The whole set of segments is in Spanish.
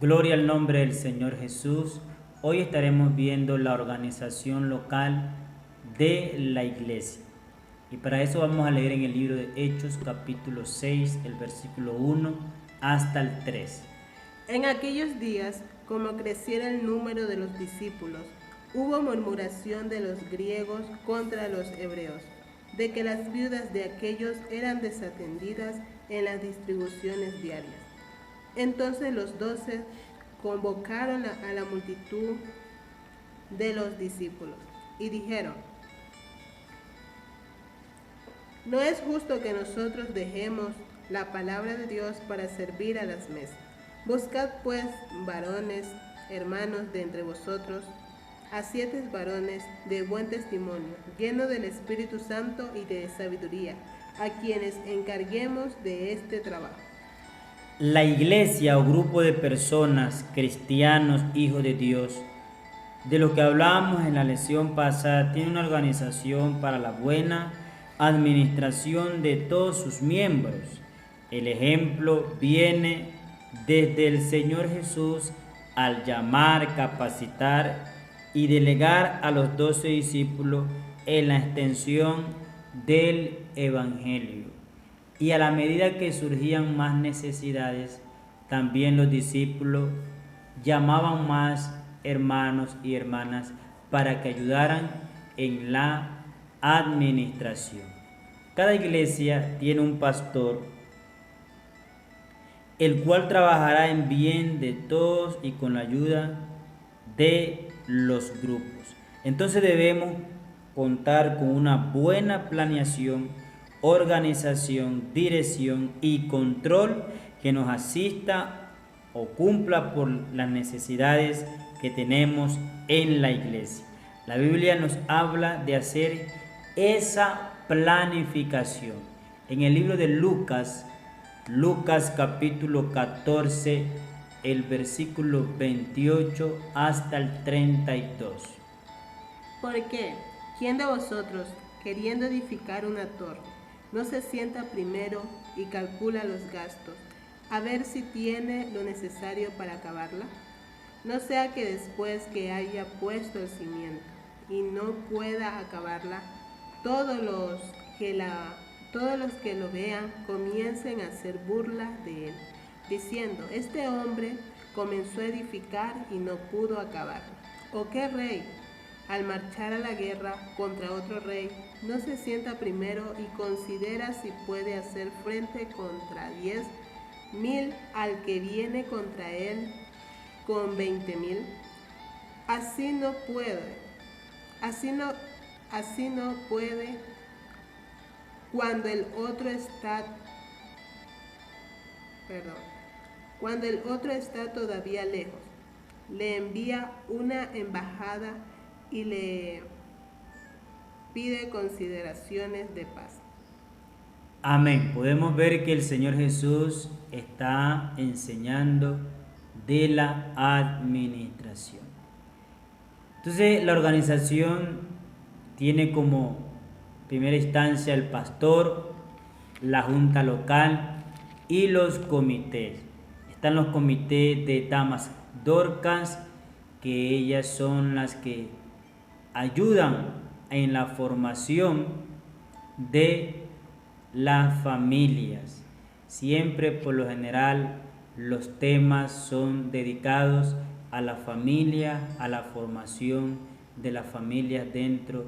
Gloria al nombre del Señor Jesús. Hoy estaremos viendo la organización local de la iglesia. Y para eso vamos a leer en el libro de Hechos capítulo 6, el versículo 1 hasta el 3. En aquellos días, como creciera el número de los discípulos, hubo murmuración de los griegos contra los hebreos, de que las viudas de aquellos eran desatendidas en las distribuciones diarias. Entonces los 12 convocaron a la multitud de los discípulos y dijeron: no es justo que nosotros dejemos la palabra de Dios para servir a las mesas. Buscad pues varones, hermanos de entre vosotros, a 7 varones de buen testimonio, llenos del Espíritu Santo y de sabiduría, a quienes encarguemos de este trabajo. La iglesia o grupo de personas, cristianos, hijos de Dios, de lo que hablábamos en la lección pasada, tiene una organización para la buena administración de todos sus miembros. El ejemplo viene desde el Señor Jesús al llamar, capacitar y delegar a los 12 discípulos en la extensión del Evangelio. Y a la medida que surgían más necesidades, también los discípulos llamaban más hermanos y hermanas para que ayudaran en la administración. Cada iglesia tiene un pastor, el cual trabajará en bien de todos y con la ayuda de los grupos. Entonces debemos contar con una buena planeación, organización, dirección y control que nos asista o cumpla por las necesidades que tenemos en la iglesia. La Biblia nos habla de hacer esa planificación. En el libro de Lucas capítulo 14, el versículo 28 hasta el 32. ¿Por qué? ¿Quién de vosotros, queriendo edificar una torre, no se sienta primero y calcula los gastos, a ver si tiene lo necesario para acabarla? No sea que después que haya puesto el cimiento y no pueda acabarla, todos los que lo vean comiencen a hacer burla de él, diciendo: este hombre comenzó a edificar y no pudo acabarla. ¿O qué rey, al marchar a la guerra contra otro rey, no se sienta primero y considera si puede hacer frente contra 10,000 al que viene contra él con 20,000? Así no puede cuando el otro está todavía lejos. Le envía una embajada y le pide consideraciones de paz. Amén. Podemos ver que el Señor Jesús está enseñando de la administración. Entonces, la organización tiene como primera instancia el pastor, la junta local y los comités. Están los comités de damas Dorcas, que ellas son las que ayudan en la formación de las familias. Siempre, por lo general, los temas son dedicados a la familia, a la formación de las familias dentro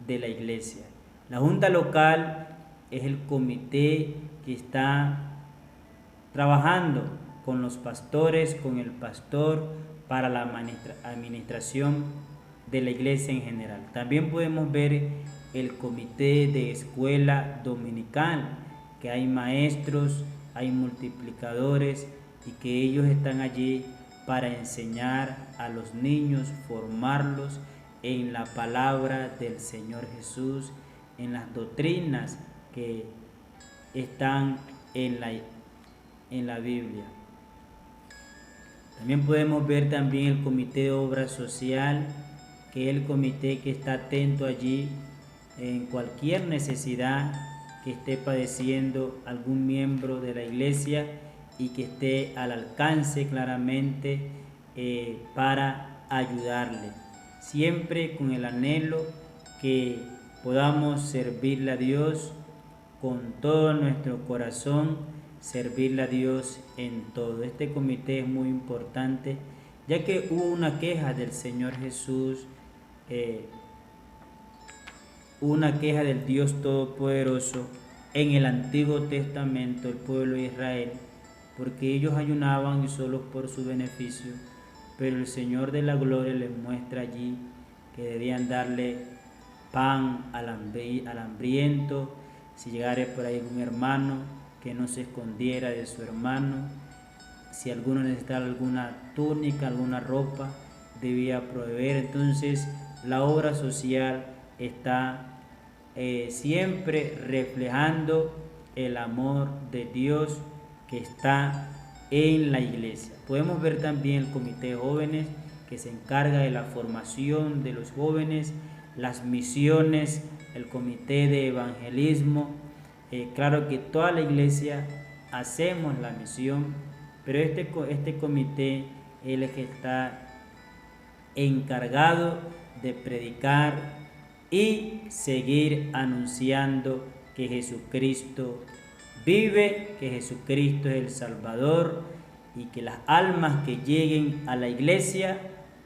de la iglesia. La junta local es el comité que está trabajando con los pastores, con el pastor, para la administración de la iglesia en general. También podemos ver el comité de escuela dominical, que hay maestros, hay multiplicadores y que ellos están allí para enseñar a los niños, formarlos en la palabra del Señor Jesús, en las doctrinas que están en la Biblia. También podemos ver también el comité de obra social, que es el comité que está atento allí en cualquier necesidad que esté padeciendo algún miembro de la iglesia y que esté al alcance claramente para ayudarle. Siempre con el anhelo que podamos servirle a Dios con todo nuestro corazón, servirle a Dios en todo. Este comité es muy importante, ya que hubo una queja del Señor Jesús, una queja del Dios Todopoderoso en el Antiguo Testamento, el pueblo de Israel, porque ellos ayunaban y solo por su beneficio, pero el Señor de la gloria les muestra allí que debían darle pan al hambriento. Si llegara por ahí un hermano, que no se escondiera de su hermano. Si alguno necesitaba alguna túnica, alguna ropa, debía proveer. Entonces la obra social está siempre reflejando el amor de Dios que está en la iglesia. Podemos ver también el comité de jóvenes, que se encarga de la formación de los jóvenes, las misiones, el comité de evangelismo. Claro que toda la iglesia hacemos la misión, pero este comité es el que está encargado de predicar y seguir anunciando que Jesucristo vive, que Jesucristo es el Salvador, y que las almas que lleguen a la iglesia,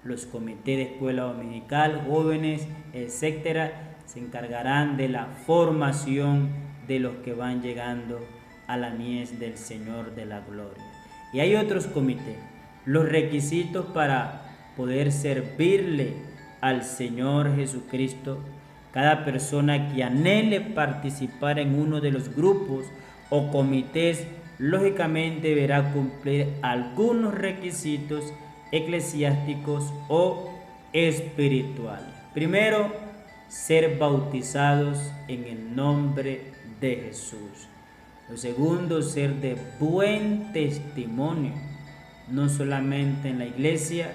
los comités de escuela dominical, jóvenes, etcétera, se encargarán de la formación de los que van llegando a la mies del Señor de la gloria. Y hay otros comités. Los requisitos para poder servirle al Señor Jesucristo: cada persona que anhele participar en uno de los grupos o comités, lógicamente deberá cumplir algunos requisitos eclesiásticos o espirituales. Primero, ser bautizados en el nombre de Jesús. Lo segundo, ser de buen testimonio, no solamente en la iglesia,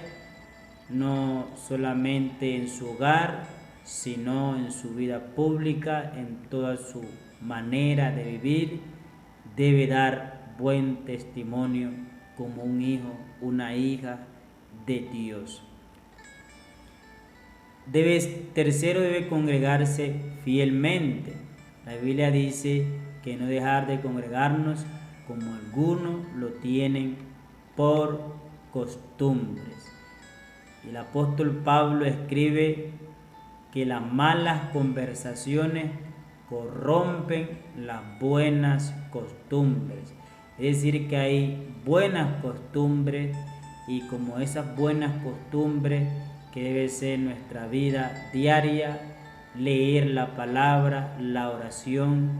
no solamente en su hogar, sino en su vida pública, en toda su manera de vivir. Debe dar buen testimonio como un hijo, una hija de Dios. Tercero, debe congregarse fielmente. La Biblia dice que no dejar de congregarnos como algunos lo tienen por costumbres. Y el apóstol Pablo escribe que las malas conversaciones corrompen las buenas costumbres. Es decir, que hay buenas costumbres, y como esas buenas costumbres que debe ser nuestra vida diaria, leer la palabra, la oración,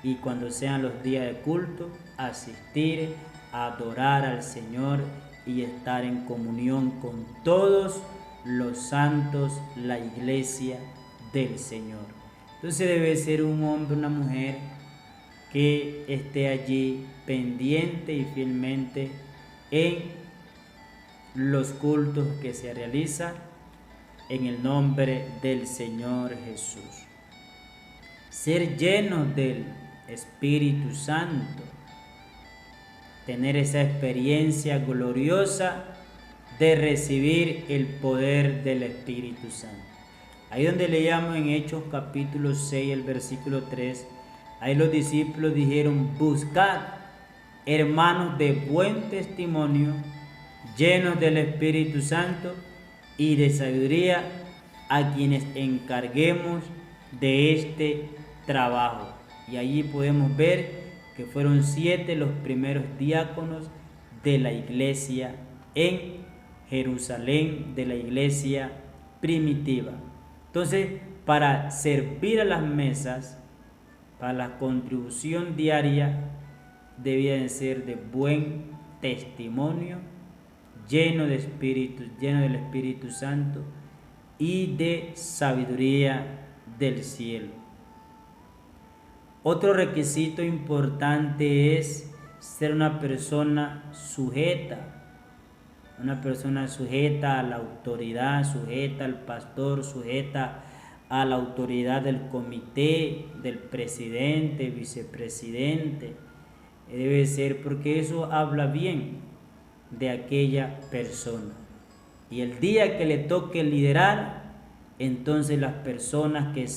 y cuando sean los días de culto, asistir a adorar al Señor y estar en comunión con todos los santos, la iglesia del Señor. Entonces debe ser un hombre, una mujer que esté allí pendiente y fielmente en los cultos que se realizan en el nombre del Señor Jesús. Ser llenos del Espíritu Santo, tener esa experiencia gloriosa de recibir el poder del Espíritu Santo. Ahí donde leíamos en Hechos capítulo 6, el versículo 3, ahí los discípulos dijeron: buscad hermanos de buen testimonio, llenos del Espíritu Santo y de sabiduría, a quienes encarguemos de este trabajo. Y allí podemos ver que fueron 7 los primeros diáconos de la iglesia en Jerusalén, de la iglesia primitiva. Entonces, para servir a las mesas, para la contribución diaria, debían ser de buen testimonio, lleno del Espíritu Santo y de sabiduría del cielo. Otro requisito importante es ser una persona sujeta a la autoridad, sujeta al pastor, sujeta a la autoridad del comité, del presidente, vicepresidente. Debe ser porque eso habla bien de aquella persona. Y el día que le toque liderar, entonces las personas que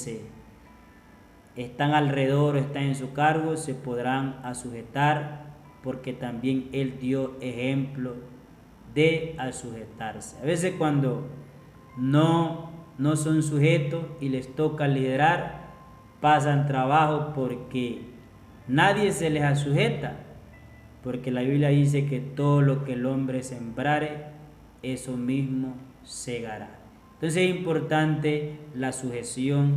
están alrededor, están en su cargo, se podrán sujetar, porque también él dio ejemplo de sujetarse. A veces cuando no son sujetos y les toca liderar, pasan trabajo porque nadie se les sujeta, porque la Biblia dice que todo lo que el hombre sembrare, eso mismo segará. Entonces es importante la sujeción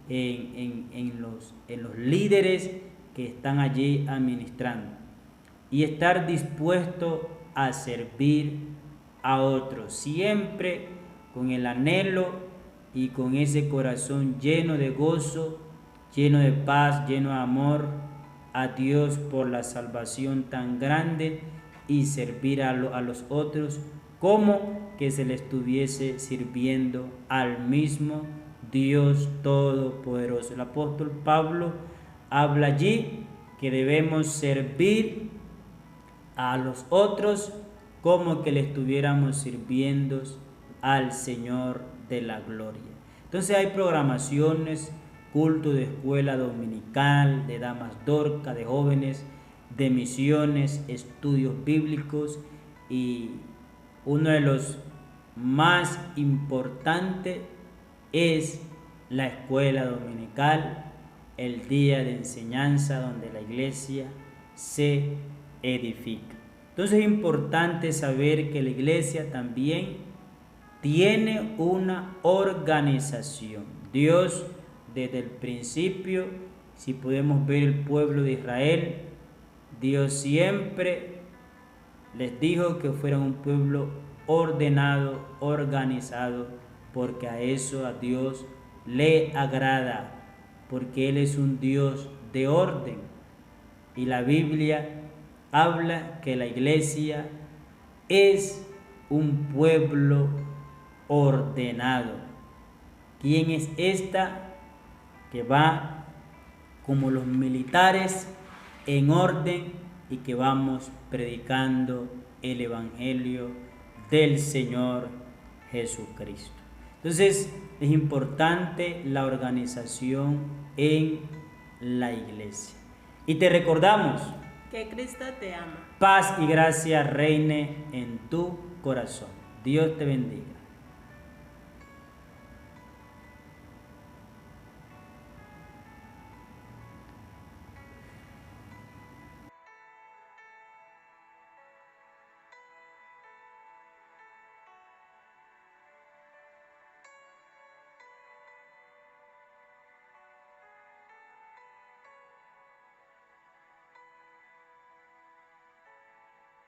en los líderes que están allí administrando y estar dispuesto a servir a otros, siempre con el anhelo y con ese corazón lleno de gozo, lleno de paz, lleno de amor a Dios por la salvación tan grande, y servir a los otros como que se le estuviese sirviendo al mismo Dios Todopoderoso. El apóstol Pablo habla allí que debemos servir a los otros como que le estuviéramos sirviendo al Señor de la gloria. Entonces hay programaciones, culto de escuela dominical, de damas Dorca, de jóvenes, de misiones, estudios bíblicos, y uno de los más importantes es la escuela dominical, el día de enseñanza donde la iglesia se edifica. Entonces es importante saber que la iglesia también tiene una organización. Dios, desde el principio, si podemos ver el pueblo de Israel, Dios siempre les dijo que fueran un pueblo ordenado, organizado, porque a eso a Dios le agrada, porque Él es un Dios de orden. Y la Biblia habla que la iglesia es un pueblo ordenado. ¿Quién es esta? Que va como los militares en orden y que vamos predicando el evangelio del Señor Jesucristo. Entonces es importante la organización en la iglesia. Y te recordamos que Cristo te ama. Paz y gracia reine en tu corazón. Dios te bendiga.